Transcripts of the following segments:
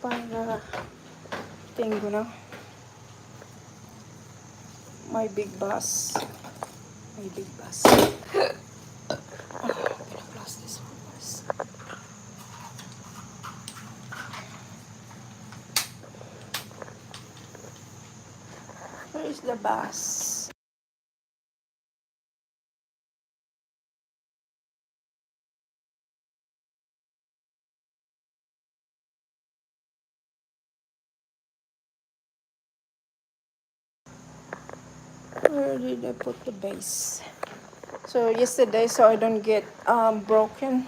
para tengo na my big bus. My big bus. I'm gonna close this one first. Where is the bus? Where did I put the base? So yesterday, so I don't get broken.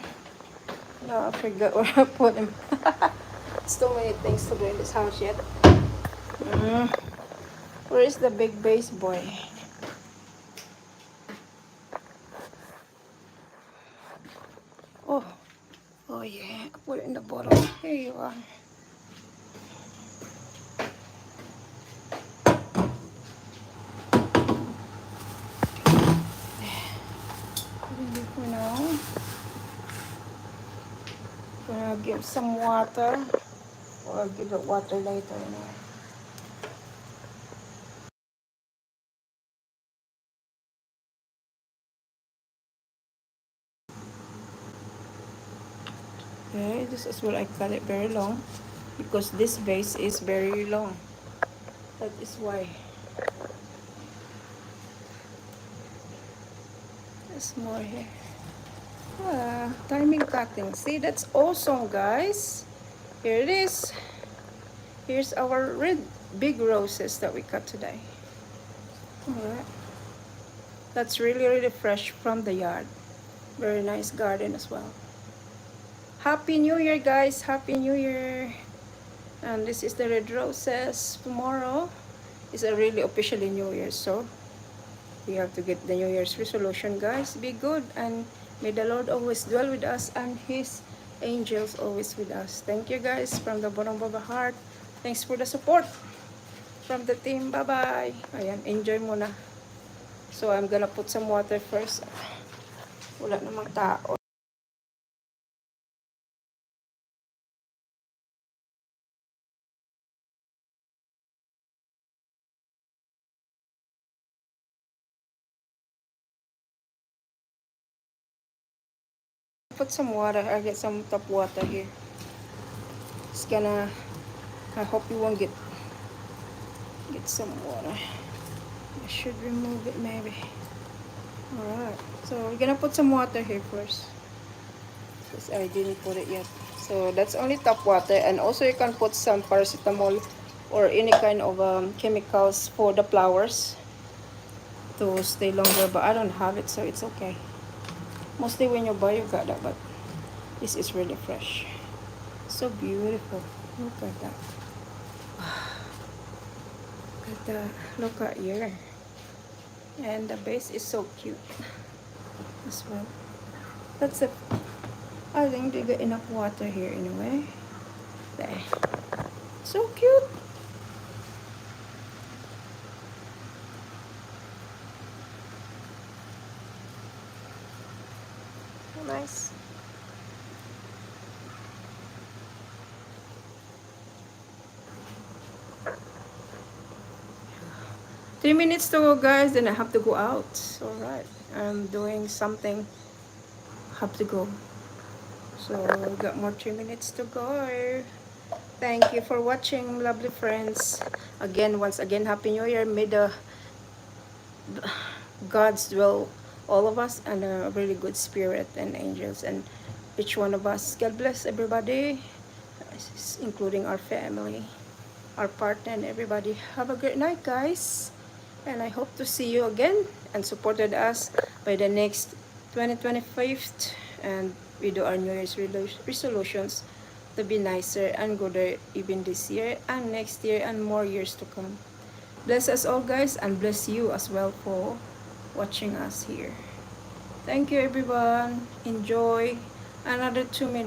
No, I forgot where I put him. So many things to do in this house yet. Where is the big base, boy? Oh, oh yeah, I put it in the bottle. Here you are. Ready for now. Gonna give some water, or I'll give it water later. Anyway. Okay, this is where I cut it very long because this base is very long. That is why. There's more here. Timing cutting. See, that's awesome, guys. Here it is. Here's our red big roses that we cut today. Alright. That's really, really fresh from the yard. Very nice garden as well. Happy New Year, guys. Happy New Year. And this is the red roses. Tomorrow is a really officially New Year, so we have to get the New Year's resolution, guys. Be good, and may the Lord always dwell with us and His angels always with us. Thank you, guys, from the bottom of the heart. Thanks for the support from the team. Bye-bye. Ayan, enjoy muna. So, I'm gonna put some water first. Wala namang tao. Put some water. I get some tap water here. It's gonna, I hope you won't get some water. I should remove it maybe. Alright, so we're gonna put some water here first, because I didn't put it yet. So that's only tap water, and also you can put some paracetamol or any kind of chemicals for the flowers to stay longer, but I don't have it, so it's okay. Mostly when you buy, you got that, but this is really fresh. So beautiful. Look at that. Look at that. Look at here. And the base is so cute as well. That's it. I think they got enough water here anyway. There. So cute. Nice. Three minutes to go, guys, then I have to go out. Alright, I'm doing something. Have to go. So we got more 3 minutes to go. Thank you for watching, lovely friends. Again, once again, Happy New Year. May the God's dwell all of us, and a really good spirit and angels and each one of us. God bless everybody, including our family, our partner, and everybody. Have a great night, guys, and I hope to see you again and supported us by the next 2025, and we do our New Year's resolutions to be nicer and gooder even this year and next year and more years to come. Bless us all, guys, and bless you as well for watching us here. Thank you, everyone. Enjoy another 2 minutes.